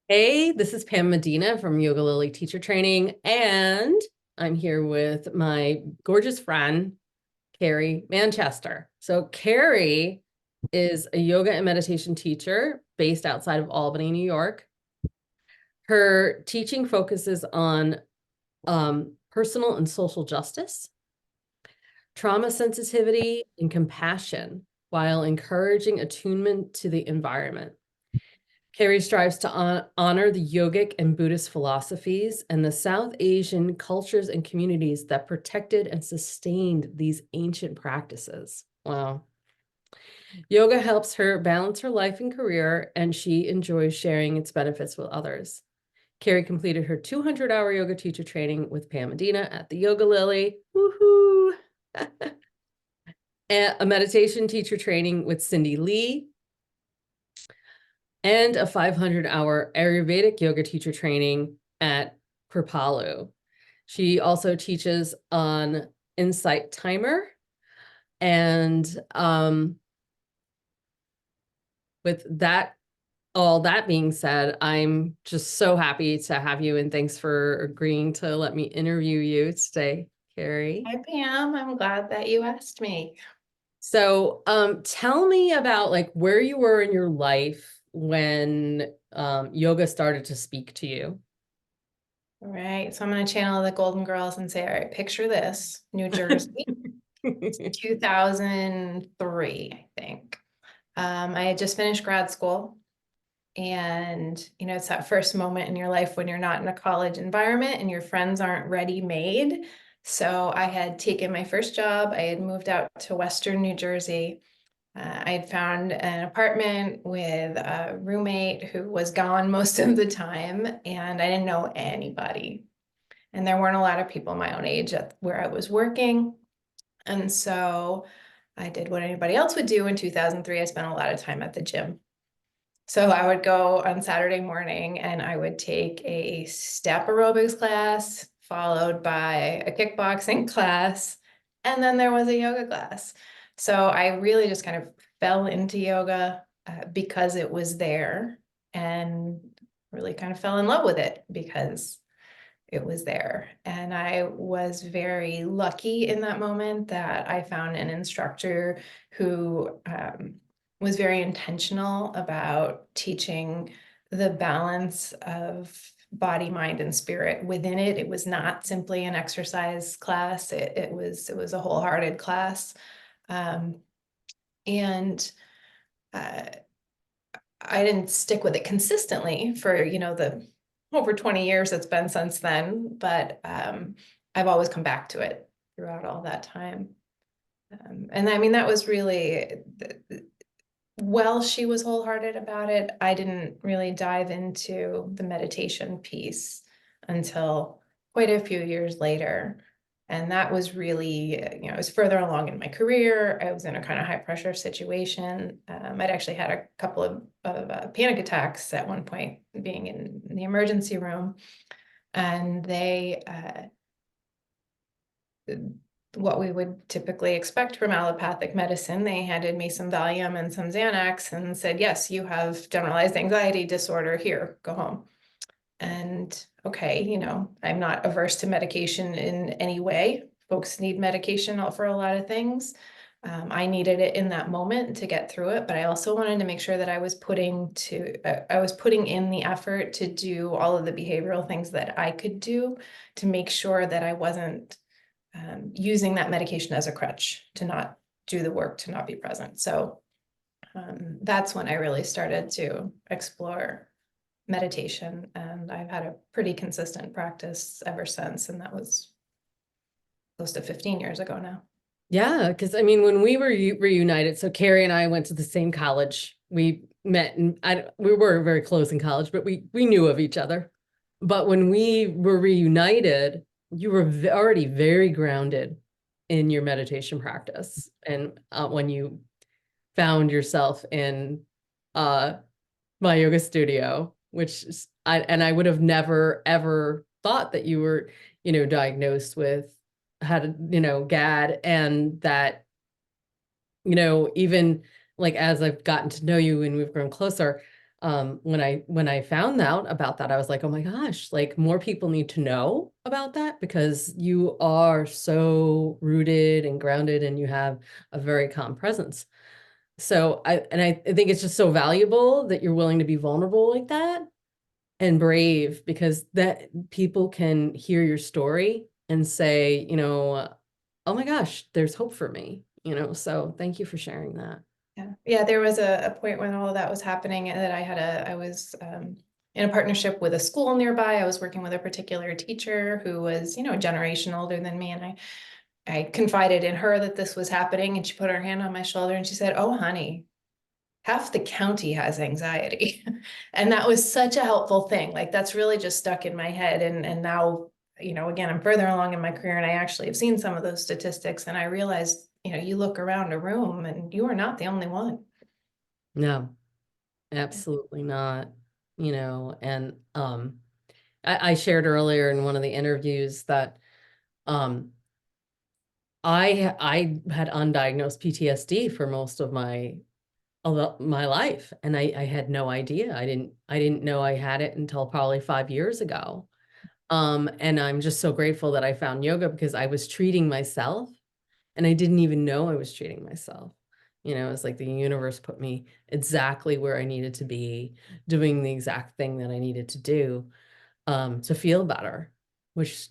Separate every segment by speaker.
Speaker 1: Hey, this is Pam Medina from Yoga Lily Teacher Training, and I'm here with my gorgeous friend, Carri Manchester. So Carri is a yoga and meditation teacher based outside of Albany, New York. Her teaching focuses on personal and social justice, trauma sensitivity, and compassion while encouraging attunement to the environment. Carri strives to honor the Yogic and Buddhist philosophies and the South Asian cultures and communities that protected and sustained these ancient practices. Wow. Yoga helps her balance her life and career, and she enjoys sharing its benefits with others. Carri completed her 200-hour yoga teacher training with Pam Medina at the Yoga Lily. Woohoo! And a meditation teacher training with Cyndi Lee, and a 500-hour Ayurvedic yoga teacher training at Kripalu. She also teaches on Insight Timer. And with that, all that being said, I'm just so happy to have you, and thanks for agreeing to let me interview you today, Carri.
Speaker 2: Hi, Pam. I'm glad that you asked me.
Speaker 1: So tell me about like where you were in your life when yoga started to speak to you.
Speaker 2: All right, so I'm going to channel the Golden Girls and say, all right, picture this, New Jersey, 2003, I think. I had just finished grad school, and it's that first moment in your life when you're not in a college environment and your friends aren't ready-made. So I had taken my first job. I had moved out to Western New Jersey. I had found an apartment with a roommate who was gone most of the time, and I didn't know anybody. And there weren't a lot of people my own age at where I was working. And so I did what anybody else would do in 2003. I spent a lot of time at the gym. So I would go on Saturday morning and I would take a step aerobics class, followed by a kickboxing class, and then there was a yoga class. So I really just kind of fell into yoga because it was there, and really kind of fell in love with it because it was there. And I was very lucky in that moment that I found an instructor who was very intentional about teaching the balance of body, mind, and spirit within it. It was not simply an exercise class. It was a wholehearted class. And I didn't stick with it consistently for, the over 20 years it's been since then, but I've always come back to it throughout all that time. And I mean, that was really, well, she was wholehearted about it. I didn't really dive into the meditation piece until quite a few years later. And that was really, I was further along in my career. I was in a kind of high pressure situation. I'd actually had a couple of panic attacks at one point, being in the emergency room. And they, what we would typically expect from allopathic medicine, they handed me some Valium and some Xanax and said, yes, you have generalized anxiety disorder. Here, go home. And okay, I'm not averse to medication in any way. Folks need medication for a lot of things. I needed it in that moment to get through it, but I also wanted to make sure that I was putting in the effort to do all of the behavioral things that I could do to make sure that I wasn't using that medication as a crutch to not do the work, to not be present. So that's when I really started to explore meditation, and I've had a pretty consistent practice ever since, and that was close to 15 years ago now.
Speaker 1: Yeah, because I mean, when we were reunited, so Carri and I went to the same college. We met, and we were very close in college, but we knew of each other. But when we were reunited, you were already very grounded in your meditation practice, and when you found yourself in my yoga studio, which I would have never ever thought that you were, diagnosed with GAD, and that, even like as I've gotten to know you and we've grown closer, when I found out about that, I was like, oh my gosh, like more people need to know about that because you are so rooted and grounded and you have a very calm presence. So I think it's just so valuable that you're willing to be vulnerable like that and brave because that people can hear your story and say, oh my gosh, there's hope for me, so thank you for sharing that.
Speaker 2: Yeah, there was a point when all of that was happening and that I was in a partnership with a school nearby. I was working with a particular teacher who was, a generation older than me. And I confided in her that this was happening, and she put her hand on my shoulder and she said, "Oh, honey, half the county has anxiety." And that was such a helpful thing. Like that's really just stuck in my head. And now, again, I'm further along in my career and I actually have seen some of those statistics and I realized, you look around a room and you are not the only one.
Speaker 1: No, absolutely not. And I shared earlier in one of the interviews that um I had undiagnosed PTSD for most of my life, and I had no idea. I didn't know I had it until probably 5 years ago. And I'm just so grateful that I found yoga because I was treating myself and I didn't even know I was treating myself. It's like the universe put me exactly where I needed to be, doing the exact thing that I needed to do, to feel better, which,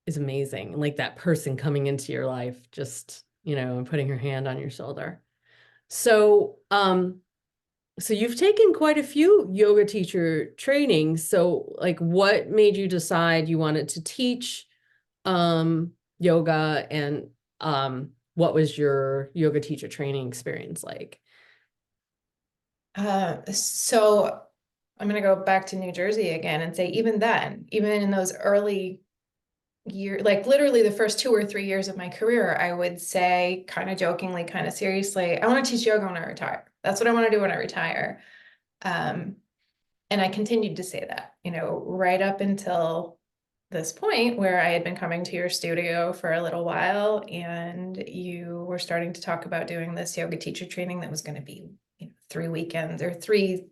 Speaker 1: is amazing. And like that person coming into your life, just, and putting her hand on your shoulder. So you've taken quite a few yoga teacher trainings. So like what made you decide you wanted to teach yoga, and what was your yoga teacher training experience like?
Speaker 2: So I'm going to go back to New Jersey again and say, even then, even in those early years, like literally the first 2 or 3 years of my career, I would say kind of jokingly, kind of seriously, I want to teach yoga when I retire. That's what I want to do when I retire. Um, and I continued to say that, right up until this point where I had been coming to your studio for a little while and you were starting to talk about doing this yoga teacher training that was going to be 3 weekends or three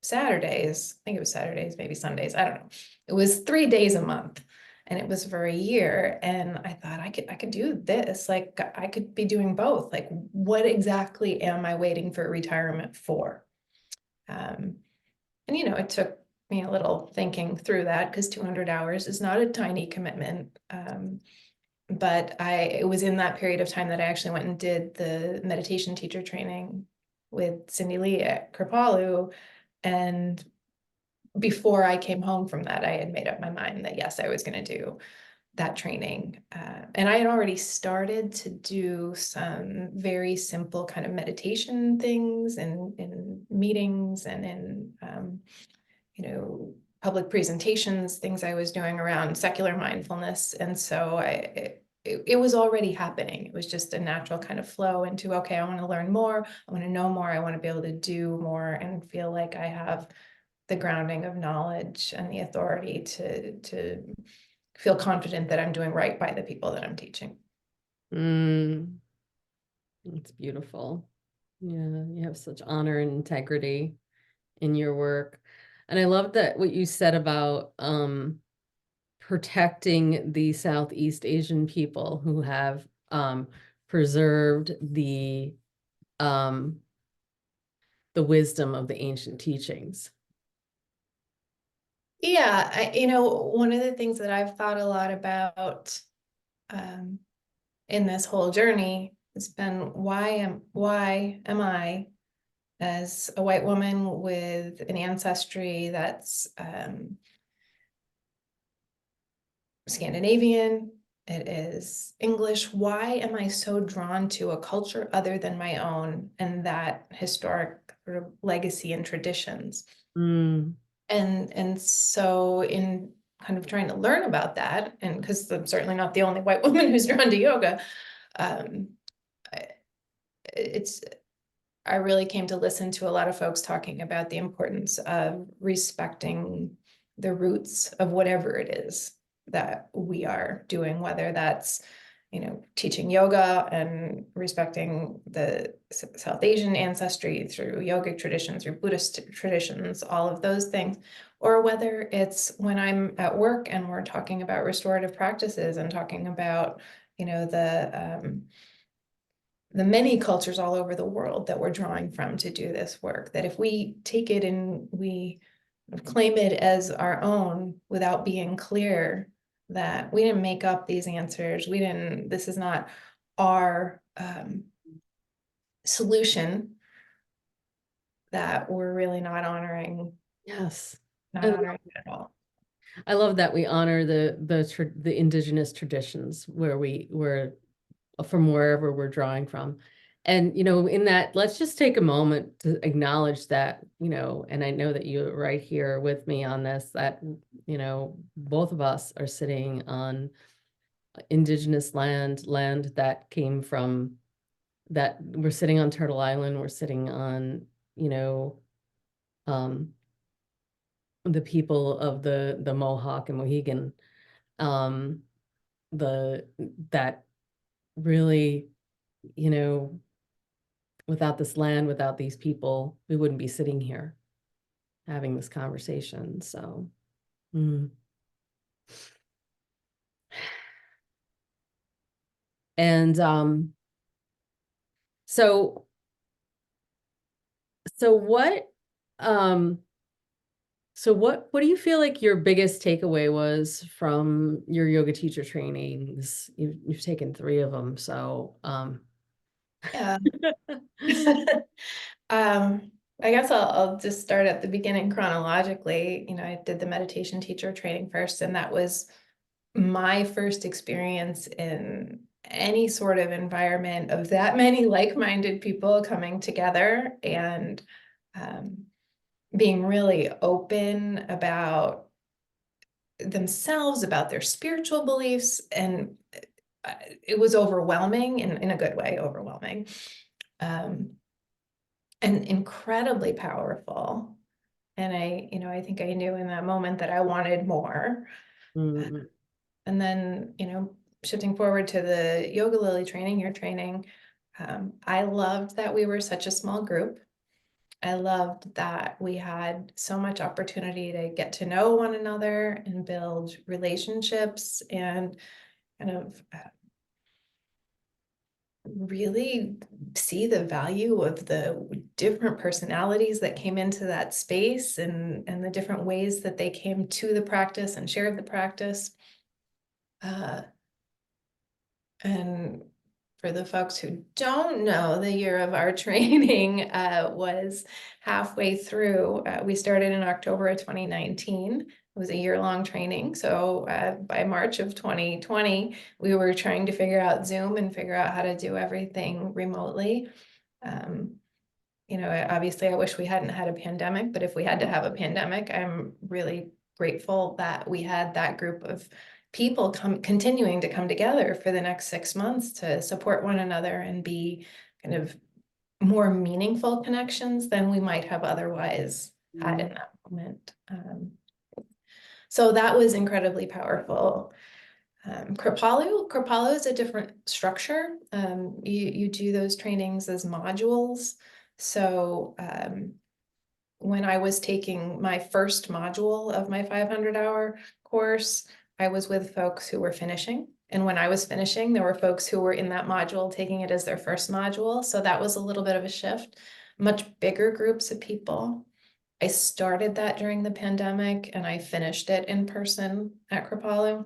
Speaker 2: Saturdays. I think it was Saturdays, maybe Sundays. I don't know. It was 3 days a month and it was for a year. And I thought I could do this. Like I could be doing both. Like what exactly am I waiting for retirement for? And it took me a little thinking through that because 200 hours is not a tiny commitment. But it was in that period of time that I actually went and did the meditation teacher training with Cyndi Lee at Kripalu. And before I came home from that, I had made up my mind that yes, I was going to do that training. And I had already started to do some very simple kind of meditation things in meetings and in, public presentations, things I was doing around secular mindfulness. And so it was already happening. It was just a natural kind of flow into, okay, I want to learn more. I want to know more. I want to be able to do more and feel like I have the grounding of knowledge and the authority to feel confident that I'm doing right by the people that I'm teaching.
Speaker 1: It's beautiful. Yeah, you have such honor and integrity in your work. And I love that what you said about protecting the Southeast Asian people who have preserved um, the wisdom of the ancient teachings.
Speaker 2: Yeah, one of the things that I've thought a lot about in this whole journey has been why am I, as a white woman with an ancestry that's Scandinavian, it is English, why am I so drawn to a culture other than my own and that historic sort of legacy and traditions?
Speaker 1: Mm.
Speaker 2: And so in kind of trying to learn about that, and because I'm certainly not the only white woman who's drawn to yoga, um, it's I really came to listen to a lot of folks talking about the importance of respecting the roots of whatever it is that we are doing, whether that's, teaching yoga and respecting the South Asian ancestry through yogic traditions, through Buddhist traditions, all of those things, or whether it's when I'm at work and we're talking about restorative practices and talking about, the many cultures all over the world that we're drawing from to do this work, that if we take it and we claim it as our own without being clear that we didn't make up these answers, this is not our solution, that we're really not honoring
Speaker 1: Yes.
Speaker 2: it at all.
Speaker 1: I love that we honor the indigenous traditions where from wherever we're drawing from. And, in that, let's just take a moment to acknowledge that, and I know that you're right here with me on this, that, both of us are sitting on indigenous land that came from, that we're sitting on Turtle Island, we're sitting on, the people of the Mohawk and Mohegan, that really, without this land, without these people, we wouldn't be sitting here having this conversation. So, and so what what do you feel like your biggest takeaway was from your yoga teacher trainings? You've taken 3 of them, so
Speaker 2: Yeah. I guess I'll just start at the beginning chronologically. I did the meditation teacher training first, and that was my first experience in any sort of environment of that many like-minded people coming together and being really open about themselves, about their spiritual beliefs. And it was overwhelming, in a good way, overwhelming. And incredibly powerful. And I think I knew in that moment that I wanted more.
Speaker 1: mm,
Speaker 2: And then, shifting forward to the Yoga Lily training, your training, I loved that we were such a small group. I loved that we had so much opportunity to get to know one another and build relationships and kind of really see the value of the different personalities that came into that space and the different ways that they came to the practice and shared the practice. And for the folks who don't know, the year of our training was halfway through. We started in October of 2019. It was a year-long training. So by March of 2020, we were trying to figure out Zoom and figure out how to do everything remotely. Obviously, I wish we hadn't had a pandemic, but if we had to have a pandemic, I'm really grateful that we had that group of people continuing to come together for the next 6 months to support one another and be kind of more meaningful connections than we might have otherwise had in that moment. So that was incredibly powerful. Kripalu is a different structure. You do those trainings as modules. So when I was taking my first module of my 500-hour course, I was with folks who were finishing. And when I was finishing, there were folks who were in that module taking it as their first module. So that was a little bit of a shift, much bigger groups of people. I started that during the pandemic and I finished it in person at Kripalu.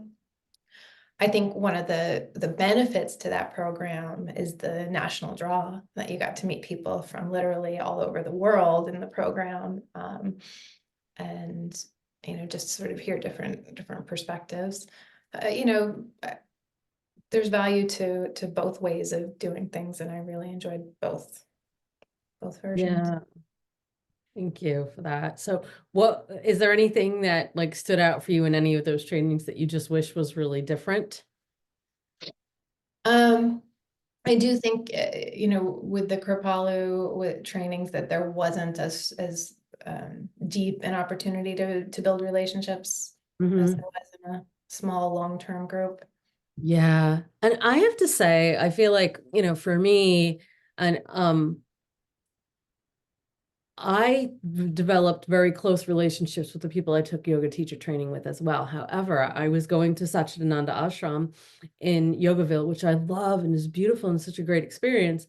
Speaker 2: I think one of the benefits to that program is the national draw, that you got to meet people from literally all over the world in the program, and just sort of hear different perspectives. There's value to both ways of doing things, and I really enjoyed both versions.
Speaker 1: yeah. Thank you for that. So what is there anything that stood out for you in any of those trainings that you just wish was really different?
Speaker 2: I do think, with the Kripalu with trainings, that there wasn't as deep an opportunity to build relationships as there was in a small long-term group.
Speaker 1: Yeah. And I have to say, I feel like, for me, and developed very close relationships with the people I took yoga teacher training with as well. However, I was going to Satchidananda Ashram in Yogaville, which I love and is beautiful and such a great experience.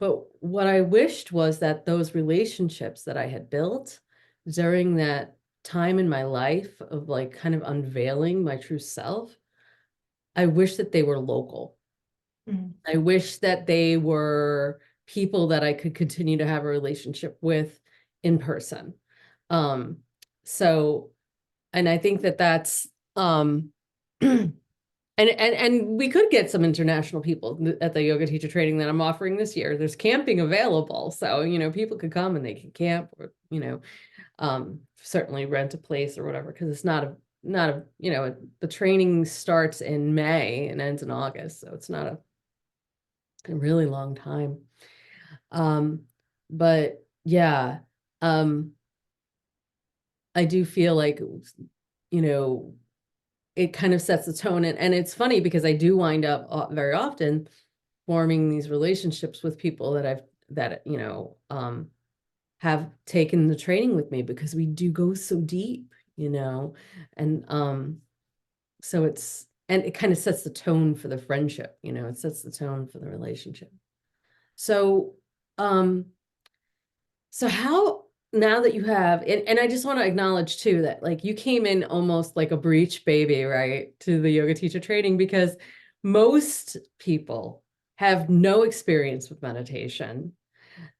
Speaker 1: But what I wished was that those relationships that I had built during that time in my life of like kind of unveiling my true self, I wish that they were local.
Speaker 2: Mm.
Speaker 1: I wish that they were people that I could continue to have a relationship with in person. Um, so, and I think that that's, and we could get some international people at the yoga teacher training that I'm offering this year. There's camping available. So, people could come and they can camp or, certainly rent a place or whatever, because it's not a, the training starts in May and ends in August. So it's not a really long time. Um, but yeah, um, I do feel like, you know, it kind of sets the tone. And it's funny because I do wind up very often forming these relationships with people that have taken the training with me, because we do go so deep, and so and it kind of sets the tone for the friendship, it sets the tone for the relationship. So, um, so how, now that you have, and I just want to acknowledge too that like you came in almost like a breech baby, right, to the yoga teacher training, because most people have no experience with meditation.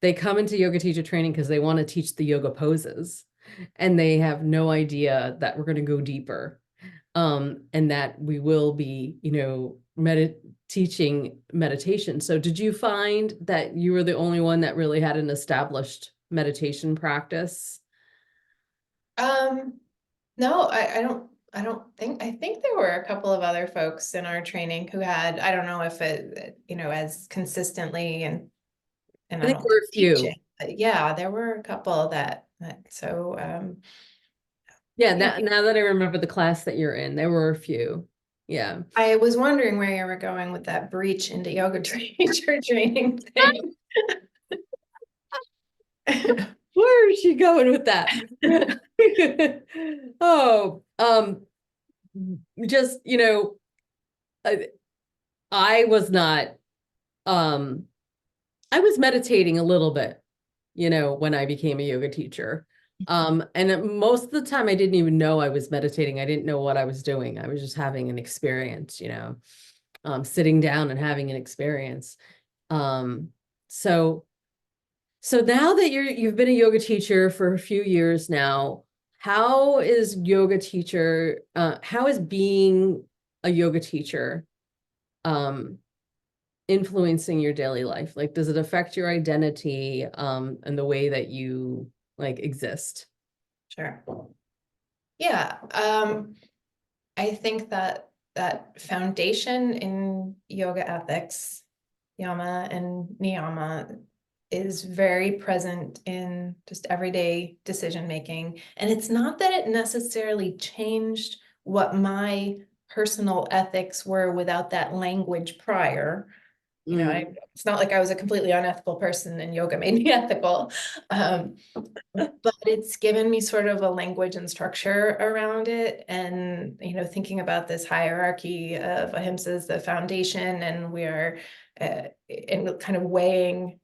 Speaker 1: They come into yoga teacher training because they want to teach the yoga poses, and they have no idea that we're going to go deeper, and that we will be, teaching meditation. So did you find that you were the only one that really had an established meditation practice?
Speaker 2: Um, no, I think there were a couple of other folks in our training who had, I don't know if it, as consistently and
Speaker 1: I
Speaker 2: I
Speaker 1: think
Speaker 2: don't
Speaker 1: there
Speaker 2: think
Speaker 1: were a few.
Speaker 2: teaching, but yeah, there were a couple so,
Speaker 1: Yeah,
Speaker 2: yeah,
Speaker 1: now that I remember the class that you're in, there were a few. Yeah.
Speaker 2: I was wondering where you were going with that breach into yoga teacher training thing.
Speaker 1: Where is she going with that? Oh, just, I, I was not, um, I was meditating a little bit, when I became a yoga teacher. And most of the time I didn't even know I was meditating. I didn't know what I was doing. I was just having an experience, sitting down and having an experience. Um, so so now that you've been a yoga teacher for a few years now, how is being a yoga teacher um influencing your daily life? Like, does it affect your identity and the way that you like exist?
Speaker 2: Sure. Yeah. I think that that foundation in yoga ethics, yama and niyama, is very present in just everyday decision making. And it's not that it necessarily changed what my personal ethics were without that language prior.
Speaker 1: Mm.
Speaker 2: It's not like I was a completely unethical person and yoga made me ethical. But it's given me sort of a language and structure around it. And, thinking about this hierarchy of ahimsa as the foundation, and we are and kind of weighing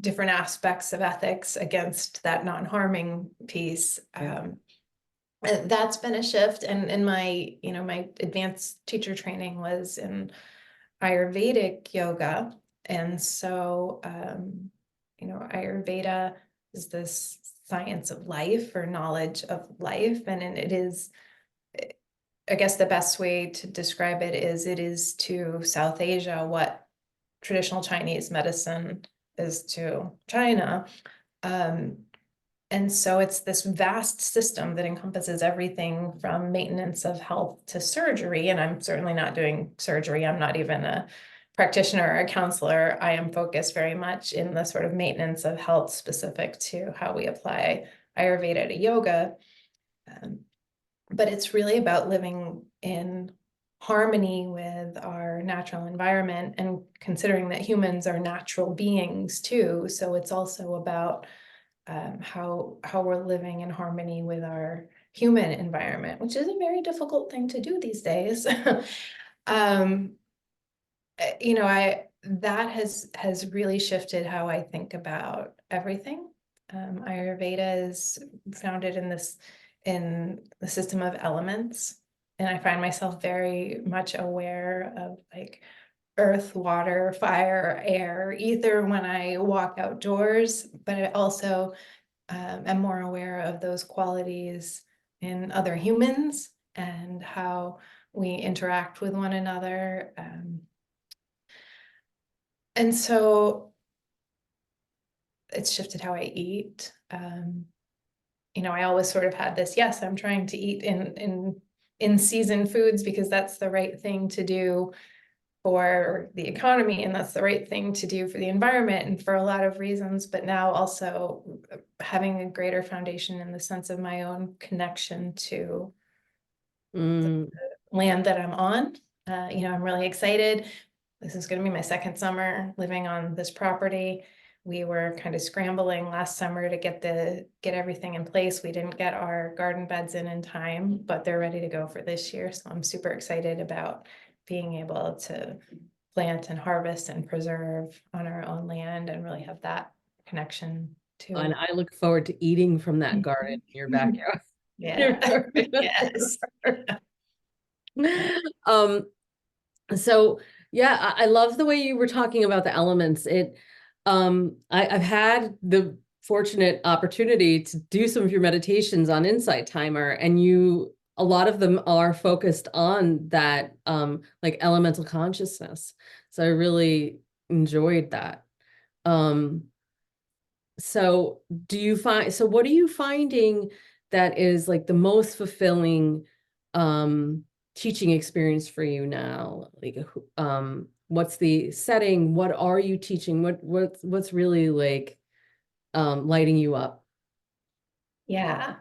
Speaker 2: different aspects of ethics against that non-harming piece. And that's been a shift. And my advanced teacher training was in Ayurvedic yoga. And so, Ayurveda is this science of life or knowledge of life. And it is, I guess the best way to describe it is to South Asia what traditional Chinese medicine is to China. Um, and so it's this vast system that encompasses everything from maintenance of health to surgery. And I'm certainly not doing surgery. I'm not even a practitioner or a counselor. I am focused very much in the sort of maintenance of health specific to how we apply Ayurveda to yoga. But it's really about living in harmony with our natural environment, and considering that humans are natural beings too. So it's also about how we're living in harmony with our human environment, which is a very difficult thing to do these days. You know, that has really shifted how I think about everything. Ayurveda is founded in the system of elements, and I find myself very much aware of like earth, water, fire, air, ether when I walk outdoors, but I also am more aware of those qualities in other humans and how we interact with one another. And so it's shifted how I eat. You know, I always sort of had this, yes, I'm trying to eat in season foods because that's the right thing to do for the economy, and that's the right thing to do for the environment and for a lot of reasons. But now also having a greater foundation in the sense of my own connection to the land that I'm on. You know, I'm really excited. This is going to be my second summer living on this property. We were kind of scrambling last summer to get everything in place. We didn't get our garden beds in time, but they're ready to go for this year. So I'm super excited about being able to plant and harvest and preserve on our own land and really have that connection to.
Speaker 1: And I look forward to eating from that garden in your backyard.
Speaker 2: Yeah. Yes.
Speaker 1: So yeah, I love the way you were talking about the elements. I've had the fortunate opportunity to do some of your meditations on Insight Timer, and a lot of them are focused on that, like elemental consciousness. So I really enjoyed that. So what are you finding that is like the most fulfilling teaching experience for you now? Like what's the setting? What are you teaching? What's really like lighting you up?
Speaker 2: Yeah.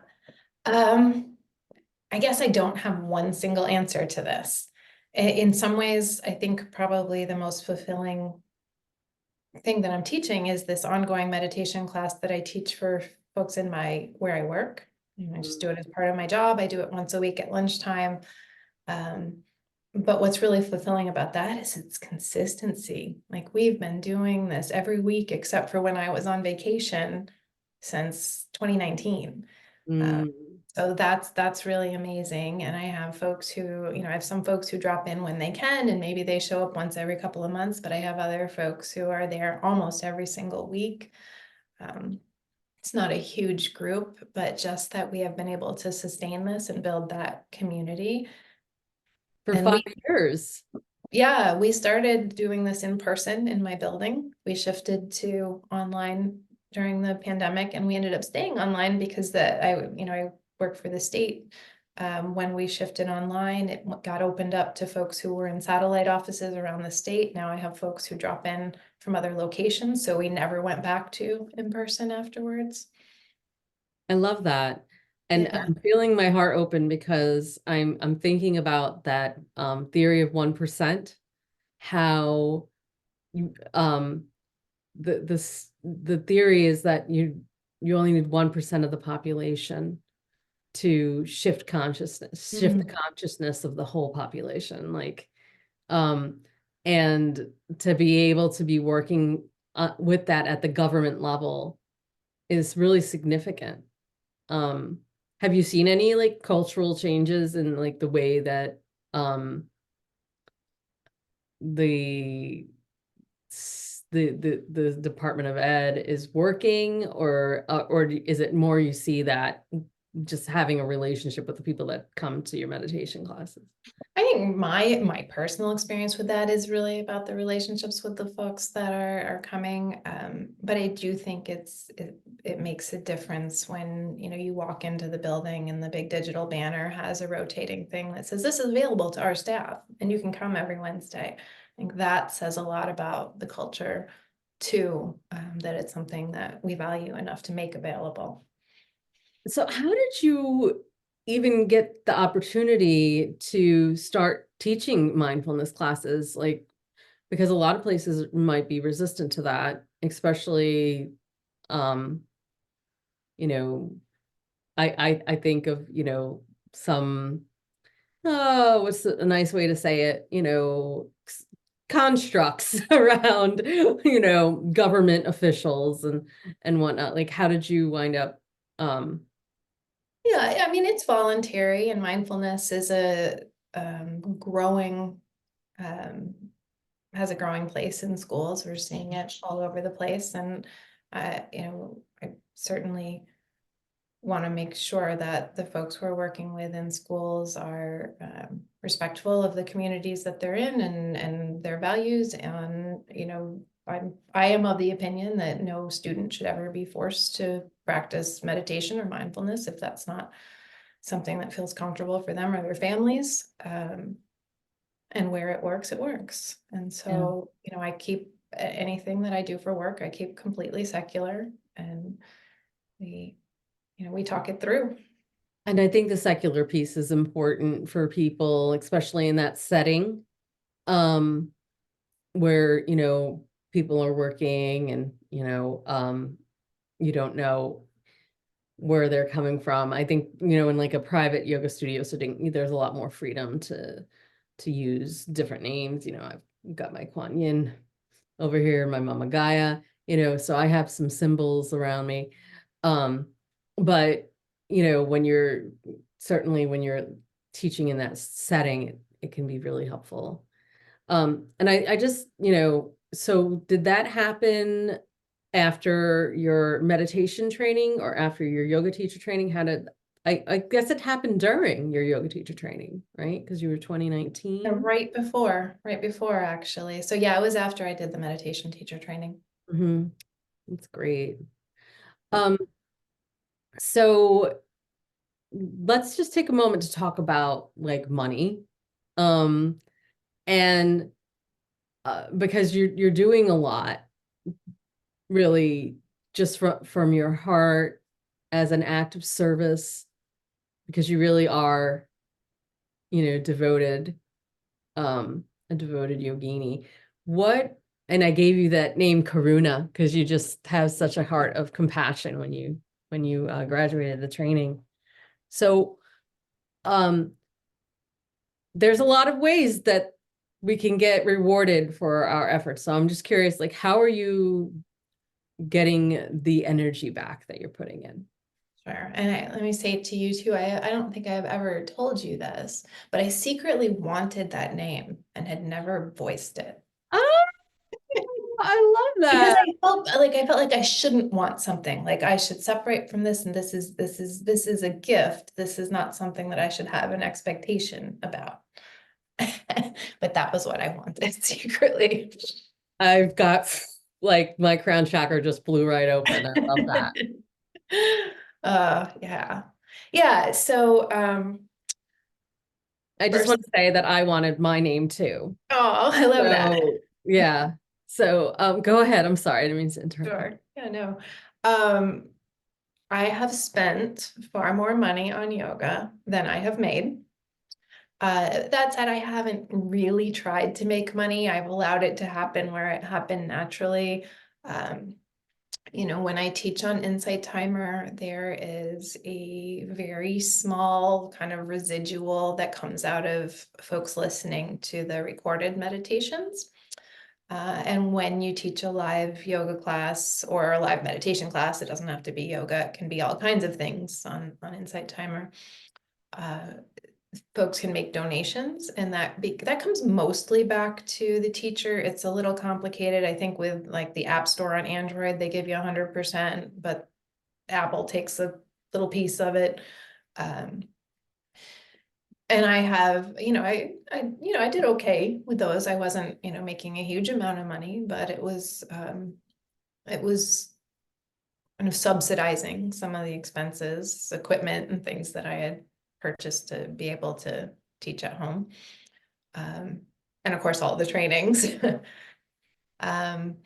Speaker 2: I guess I don't have one single answer to this. In some ways, I think probably the most fulfilling thing that I'm teaching is this ongoing meditation class that I teach for folks in where I work. And I just do it as part of my job. I do it once a week at lunchtime. But what's really fulfilling about that is its consistency. Like we've been doing this every week, except for when I was on vacation since 2019. So that's really amazing. And I have folks who, you know, I have some folks who drop in when they can, and maybe they show up once every couple of months, but I have other folks who are there almost every single week. It's not a huge group, but just that we have been able to sustain this and build that community.
Speaker 1: For
Speaker 2: And
Speaker 1: 5 years.
Speaker 2: yeah, we started doing this in person in my building. We shifted to online during the pandemic, and we ended up staying online because I work for the state. When we shifted online, it got opened up to folks who were in satellite offices around the state. Now I have folks who drop in from other locations, so we never went back to in person afterwards.
Speaker 1: I love that. And
Speaker 2: Yeah.
Speaker 1: I'm feeling my heart open because I'm thinking about that theory of 1%, how you the theory is that you only need 1% of the population to shift the consciousness of the whole population. Like and to be able to be working with that at the government level is really significant. Have you seen any like cultural changes in like the way that the the Department of Ed is working, or is it more you see that just having a relationship with the people that come to your meditation classes?
Speaker 2: I think my personal experience with that is really about the relationships with the folks that are coming. But I do think it makes a difference when, you know, you walk into the building and the big digital banner has a rotating thing that says this is available to our staff and you can come every Wednesday. I think that says a lot about the culture too, that it's something that we value enough to make available.
Speaker 1: So how did you even get the opportunity to start teaching mindfulness classes, like, because a lot of places might be resistant to that, especially, um, you know, I think of, some, oh, what's a nice way to say it, constructs around, government officials and whatnot. Like, how did you wind up,
Speaker 2: Yeah, I mean, it's voluntary, and mindfulness is a growing, um, has a growing place in schools. We're seeing it all over the place. And, I certainly want to make sure that the folks we're working with in schools are respectful of the communities that they're in and their values. And, I am of the opinion that no student should ever be forced to practice meditation or mindfulness if that's not something that feels comfortable for them or their families. And where it works, it works. And so, I keep anything that I do for work, I keep completely secular, and we talk it through.
Speaker 1: and I think the secular piece is important for people, especially in that setting, um, where, people are working and, you don't know where they're coming from. I think, in like a private yoga studio setting, there's a lot more freedom to use different names. I've got my Kuan Yin over here, my Mama Gaia, so I have some symbols around me. But when you're teaching in that setting, it can be really helpful. And I just, so did that happen after your meditation training or after your yoga teacher training? I guess it happened during your yoga teacher training, right? Because you were 2019.
Speaker 2: Right before actually. So yeah, it was after I did the meditation teacher training.
Speaker 1: That's great. Um, so let's just take a moment to talk about like money. Um, and because you're doing a lot, really, just from your heart as an act of service, because you really are, devoted, a devoted yogini. And I gave you that name Karuna because you just have such a heart of compassion when you graduated the training. So, um, there's a lot of ways that we can get rewarded for our efforts. So I'm just curious, like, how are you getting the energy back that you're putting in?
Speaker 2: Sure. And let me say it to you too. I don't think I've ever told you this, but I secretly wanted that name and had never voiced it.
Speaker 1: Oh, I love
Speaker 2: Because
Speaker 1: that.
Speaker 2: I felt like I shouldn't want something. Like I should separate from this, and this is a gift. This is not something that I should have an expectation about. But that was what I wanted secretly.
Speaker 1: I've got like my crown chakra just blew right open. I love that.
Speaker 2: Yeah. Yeah. So
Speaker 1: I just
Speaker 2: first,
Speaker 1: want to say that I wanted my name too.
Speaker 2: oh, I love that.
Speaker 1: So yeah. So go ahead. I'm sorry. I didn't mean to interrupt you.
Speaker 2: Sure. Yeah, no. Um, I have spent far more money on yoga than I have made. That said, I haven't really tried to make money. I've allowed it to happen where it happened naturally. Um, when I teach on Insight Timer, there is a very small kind of residual that comes out of folks listening to the recorded meditations. And when you teach a live yoga class or a live meditation class, it doesn't have to be yoga, it can be all kinds of things on Insight Timer. Folks can make donations, and that comes mostly back to the teacher. It's a little complicated. I think with like the App Store on Android, they give you 100%, but Apple takes a little piece of it. And I have, I did okay with those. I wasn't, making a huge amount of money, but it was kind of subsidizing some of the expenses, equipment and things that I had purchased to be able to teach at home. And of course, all the trainings. Um,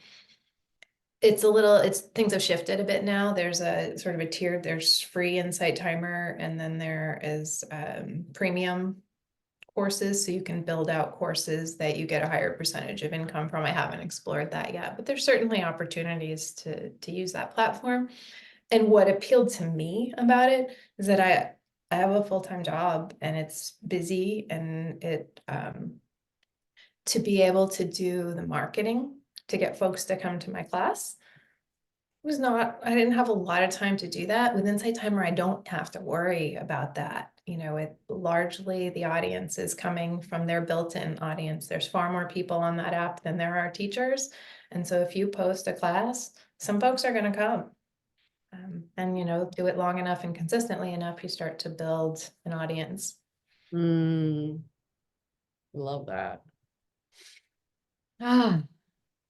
Speaker 2: things have shifted a bit now. There's a sort of a tiered, there's free insight timer, and then there is premium courses. So you can build out courses that you get a higher percentage of income from. I haven't explored that yet, but there's certainly opportunities to use that platform. And what appealed to me about it is that I have a full-time job and it's busy, and to be able to do the marketing to get folks to come to my class I didn't have a lot of time to do that. With Insight Timer, I don't have to worry about that. It largely the audience is coming from their built-in audience. There's far more people on that app than there are teachers. And so if you post a class, some folks are going to come. And do it long enough and consistently enough, you start to build an audience.
Speaker 1: Love that.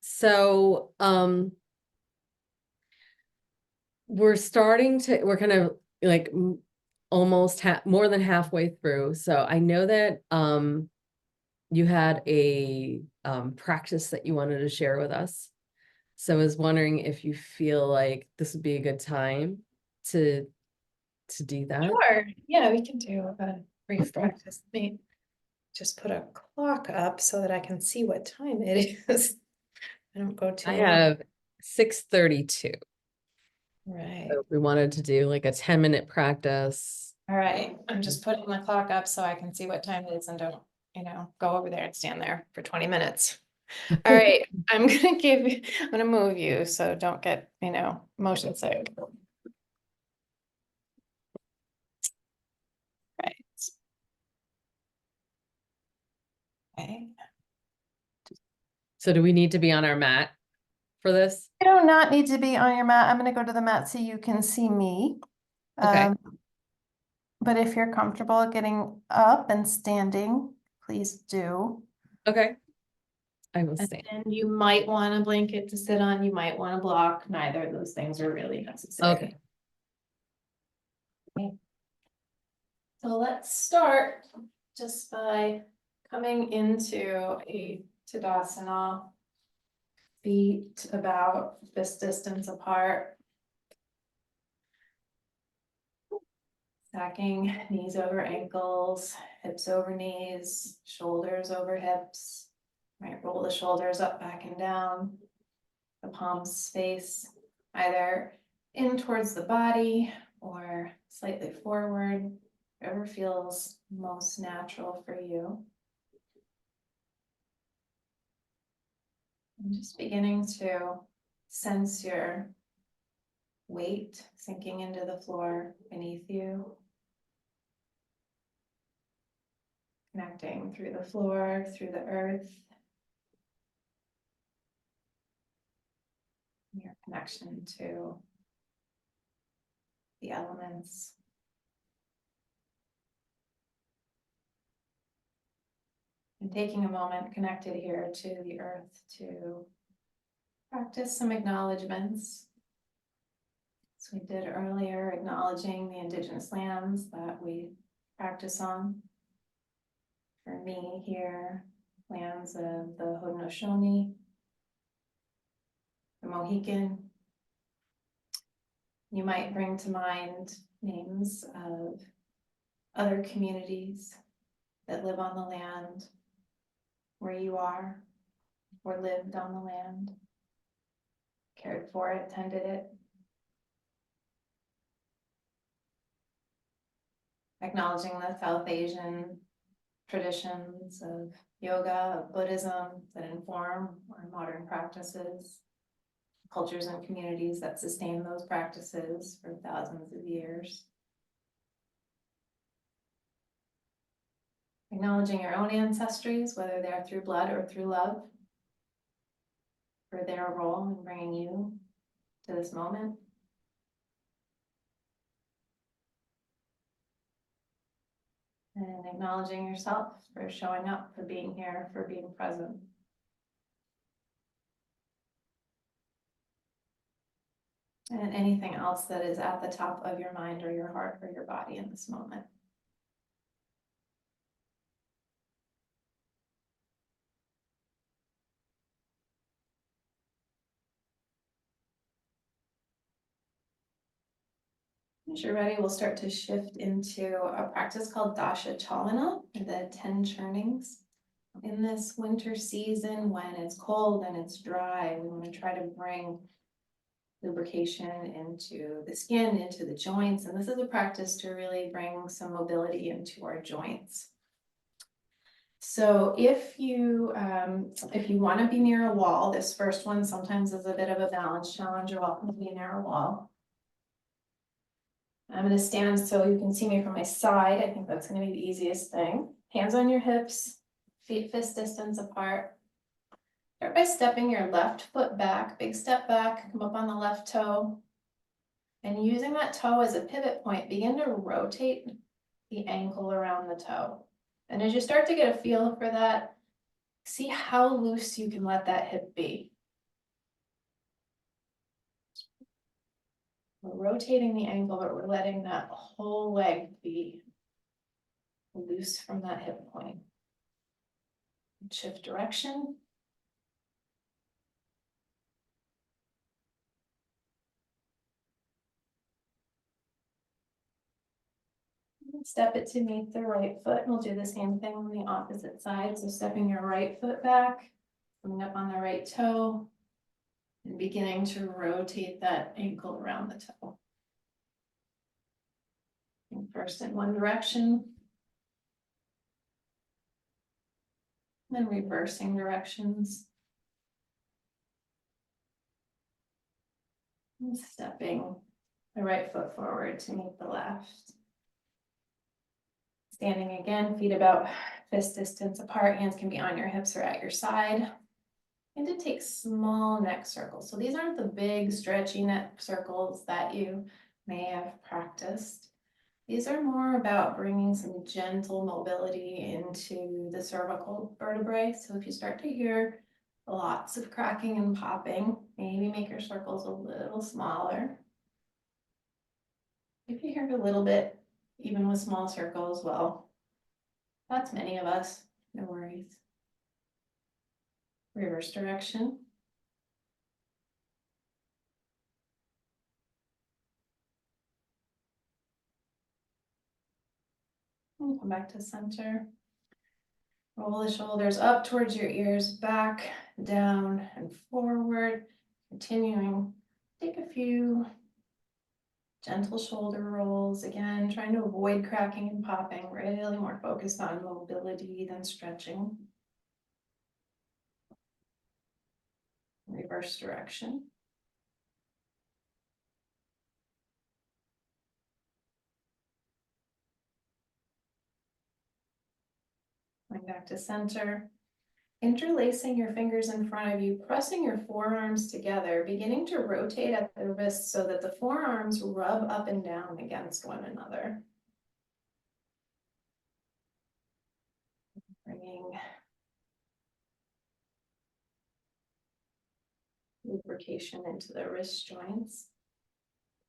Speaker 1: So we're kind of like almost more than halfway through. So I know that you had a practice that you wanted to share with us. So I was wondering if you feel like this would be a good time to do that.
Speaker 2: Sure. Yeah, we can do a brief practice. Let me just put a clock up so that I can see what time it is. I don't go too
Speaker 1: I
Speaker 2: long.
Speaker 1: have 6:32.
Speaker 2: Right.
Speaker 1: So we wanted to do like a 10-minute practice.
Speaker 2: All right. I'm just putting the clock up so I can see what time it is and don't, go over there and stand there for 20 minutes. All right. I'm gonna move you, so don't get, motion sick. Right. Okay.
Speaker 1: So do we need to be on our mat for this?
Speaker 2: You do not need to be on your mat. I'm gonna go to the mat so you can see me.
Speaker 1: Okay.
Speaker 2: But if you're comfortable getting up and standing, please do.
Speaker 1: Okay. I will
Speaker 2: And
Speaker 1: stand.
Speaker 2: then you might want a blanket to sit on. You might want to block. Neither of those things are really necessary. Okay. So let's start just by coming into a Tadasana, feet about this distance apart. Stacking knees over ankles, hips over knees, shoulders over hips. Right, roll the shoulders up, back and down. The palms face either in towards the body or slightly forward, whatever feels most natural for you. And just beginning to sense your weight sinking into the floor beneath you. Connecting through the floor, through the earth. Your connection to the elements. And taking a moment connected here to the earth to practice some acknowledgements. As we did earlier, acknowledging the indigenous lands that we practice on. For me here, lands of the Haudenosaunee, the Mohican. You might bring to mind names of other communities that live on the land where you are, or lived on the land, cared for it, tended it. Acknowledging the South Asian traditions of yoga, of Buddhism that inform our modern practices, cultures and communities that sustain those practices for thousands of years. Acknowledging your own ancestries, whether they're through blood or through love, for their role in bringing you to this moment. And acknowledging yourself for showing up, for being here, for being present. And anything else that is at the top of your mind or your heart or your body in this moment. As you're ready, we'll start to shift into a practice called Dasha Chalana, or the 10 churnings. In this winter season, when it's cold and it's dry, we want to try to bring lubrication into the skin, into the joints. And this is a practice to really bring some mobility into our joints. So if you want to be near a wall, this first one sometimes is a bit of a balance challenge. You're welcome to be near a wall. I'm going to stand so you can see me from my side. I think that's going to be the easiest thing. Hands on your hips, feet fist distance apart. Start by stepping your left foot back, big step back, come up on the left toe. And using that toe as a pivot point, begin to rotate the ankle around the toe. And as you start to get a feel for that, see how loose you can let that hip be. We're rotating the ankle, but we're letting that whole leg be loose from that hip point. Shift direction. Step it to meet the right foot. We'll do the same thing on the opposite side. So stepping your right foot back, coming up on the right toe, and beginning to rotate that ankle around the toe. And first in one direction, then reversing directions. And stepping the right foot forward to meet the left. Standing again, feet about fist distance apart, hands can be on your hips or at your side. And to take small neck circles. So these aren't the big stretchy neck circles that you may have practiced. These are more about bringing some gentle mobility into the cervical vertebrae. So if you start to hear lots of cracking and popping, maybe make your circles a little smaller. If you hear a little bit, even with small circles, well, that's many of us, no worries. Reverse direction. And come back to center. Roll the shoulders up towards your ears, back, down, and forward. Continuing, take a few gentle shoulder rolls. Again, trying to avoid cracking and popping, really more focused on mobility than stretching. Reverse direction. Going back to center. Interlacing your fingers in front of you, pressing your forearms together, beginning to rotate at the wrists so that the forearms rub up and down against one another. Bringing lubrication into the wrist joints.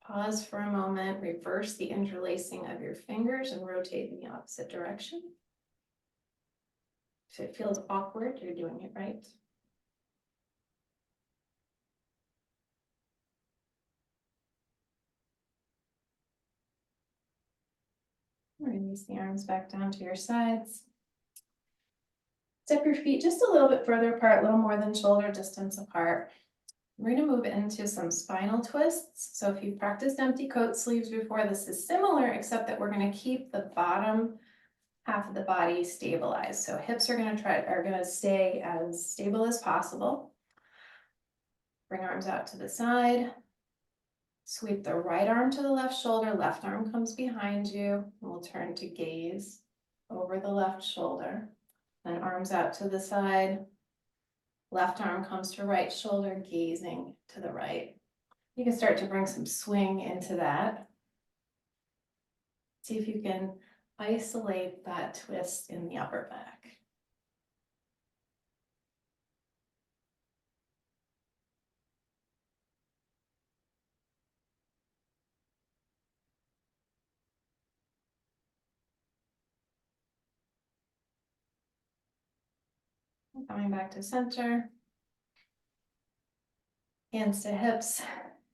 Speaker 2: Pause for a moment, reverse the interlacing of your fingers and rotate in the opposite direction. If it feels awkward, you're doing it right. Release the arms back down to your sides. Step your feet just a little bit further apart, a little more than shoulder distance apart. We're going to move into some spinal twists. So if you've practiced empty coat sleeves before, this is similar, except that we're going to keep the bottom half of the body stabilized. So hips are going to stay as stable as possible. Bring arms out to the side. Sweep the right arm to the left shoulder, left arm comes behind you, and we'll turn to gaze over the left shoulder. Then arms out to the side, left arm comes to right shoulder, gazing to the right. You can start to bring some swing into that. See if you can isolate that twist in the upper back. Coming back to center. Hands to hips,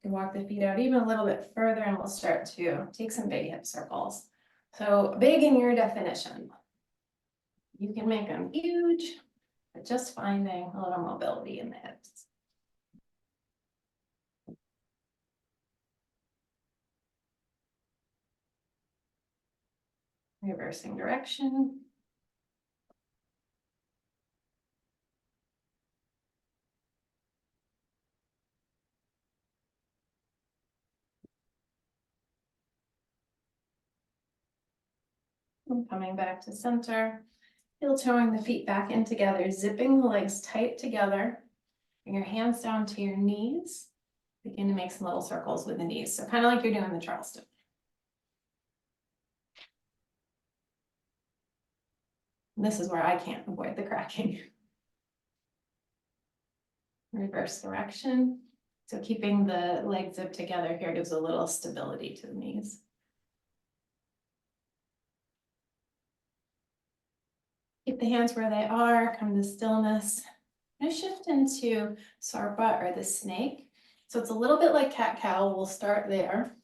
Speaker 2: You can walk the feet out even a little bit further and we'll start to take some big hip circles. So big in your definition. You can make them huge, but just finding a little mobility in the hips. Reversing direction. And coming back to center. Heel toeing the feet back in together, zipping the legs tight together. Bring your hands down to your knees. Begin to make some little circles with the knees. So kind of like you're doing the Charleston. And this is where I can't avoid the cracking. Reverse direction. So keeping the legs zipped together here gives a little stability to the knees. Keep the hands where they are, come to stillness. I'm going to shift into Sarpa or the snake. So it's a little bit like cat-cow. We'll start there.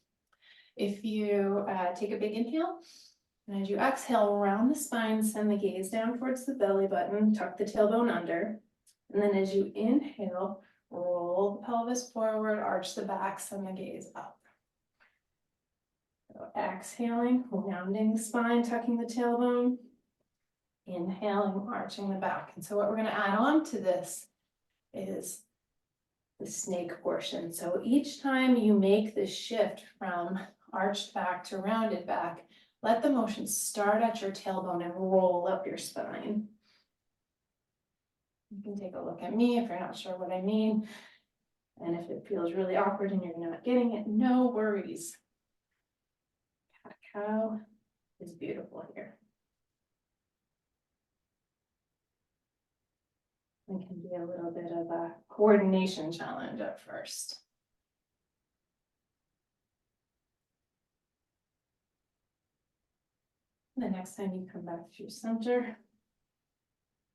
Speaker 2: If you take a big inhale, and as you exhale, round the spine, send the gaze down towards the belly button, tuck the tailbone under. And then as you inhale, roll the pelvis forward, arch the back, send the gaze up. So exhaling, rounding the spine, tucking the tailbone. Inhaling, arching the back. And so what we're going to add on to this is the snake portion. So each time you make this shift from arched back to rounded back, let the motion start at your tailbone and roll up your spine. You can take a look at me if you're not sure what I mean. And if it feels really awkward and you're not getting it, no worries. Cat-cow is beautiful here. It can be a little bit of a coordination challenge at first. The next time you come back to your center,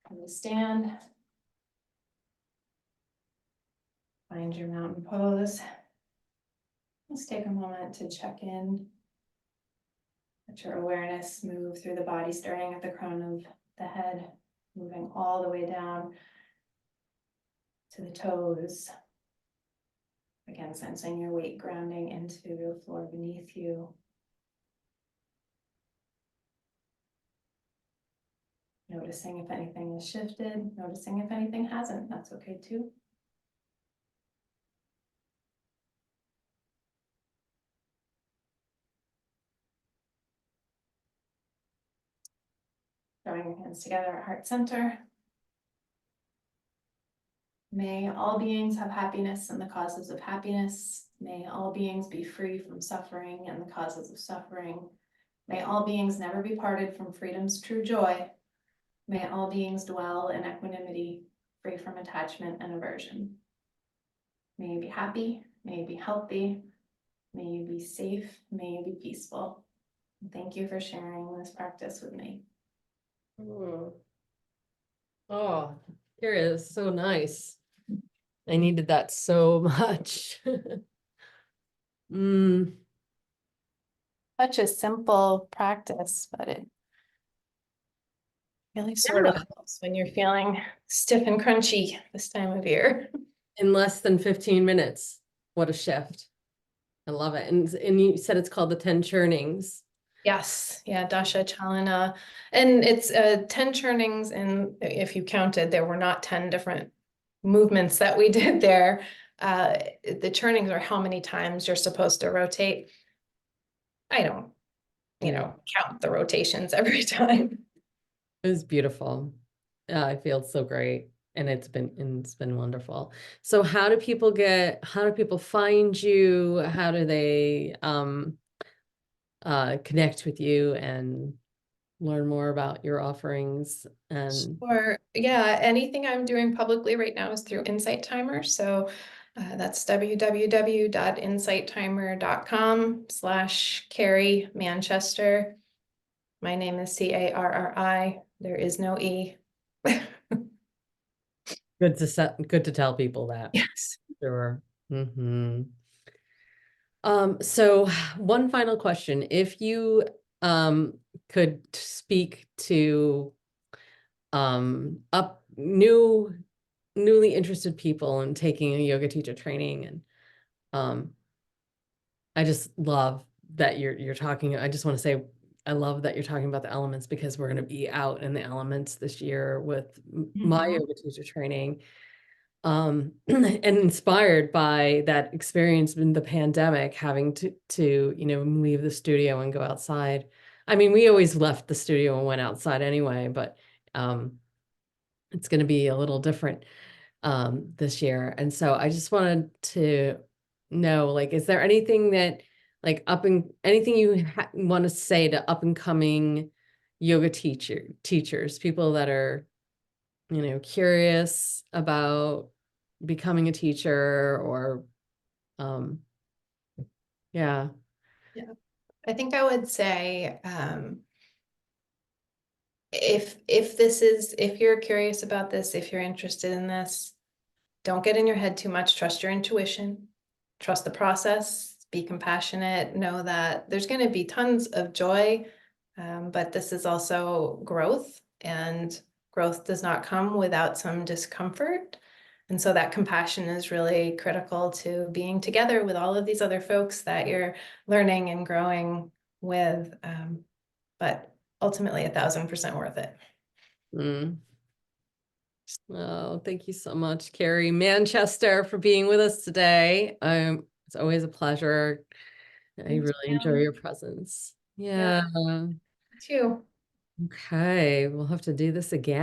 Speaker 2: come to stand. Find your mountain pose. Let's take a moment to check in. Let your awareness move through the body, starting at the crown of the head, moving all the way down to the toes. Again, sensing your weight grounding into the floor beneath you. Noticing if anything has shifted, noticing if anything hasn't, that's okay too. Drawing your hands together at heart center. May all beings have happiness and the causes of happiness. May all beings be free from suffering and the causes of suffering. May all beings never be parted from freedom's true joy. May all beings dwell in equanimity, free from attachment and aversion. May you be happy, may you be healthy, may you be safe, may you be peaceful. Thank you for sharing this practice with me.
Speaker 1: Oh, here is so nice. I needed that so much.
Speaker 2: Such a simple practice, but it really sort of helps when you're feeling stiff and crunchy this time of year.
Speaker 1: In less than 15 minutes. What a shift. I love it. And you said it's called the 10 churnings.
Speaker 2: Yes, yeah, Dasha Chalana. And it's 10 churnings, and if you counted, there were not 10 different movements that we did there. The churnings are how many times you're supposed to rotate. I don't, count the rotations every time.
Speaker 1: It was beautiful. I feel so great. And it's been wonderful. So how do people find you? How do they connect with you and learn more about your offerings? And
Speaker 2: Or yeah, anything I'm doing publicly right now is through Insight Timer. So that's www.insighttimer.com/Carri Manchester. My name is Carri. There is no E.
Speaker 1: good to tell people that.
Speaker 2: Yes.
Speaker 1: Sure. So one final question. If you could speak to newly interested people in taking a yoga teacher training, and um I just love that you're talking. I just want to say I love that you're talking about the elements, because we're going to be out in the elements this year with my
Speaker 2: Mhm.
Speaker 1: yoga teacher training. And inspired by that experience in the pandemic, having to leave the studio and go outside. I mean, we always left the studio and went outside anyway, but um it's going to be a little different this year. And so I just wanted to know, like, is there anything that, like, anything you want to say to up and coming yoga teachers, people that are, curious about becoming a teacher, or um yeah.
Speaker 2: Yeah. I think I would say, if you're curious about this, if you're interested in this, don't get in your head too much. Trust your intuition, trust the process, be compassionate, know that there's going to be tons of joy, but this is also growth, and growth does not come without some discomfort. And so that compassion is really critical to being together with all of these other folks that you're learning and growing with, but ultimately 1,000% worth it.
Speaker 1: Mm. Oh, thank you so much, Carri Manchester, for being with us today. It's always a pleasure. I
Speaker 2: Thanks,
Speaker 1: really enjoy
Speaker 2: Pam.
Speaker 1: your presence.
Speaker 2: Yeah,
Speaker 1: Yeah.
Speaker 2: too.
Speaker 1: Okay, we'll have to do this again.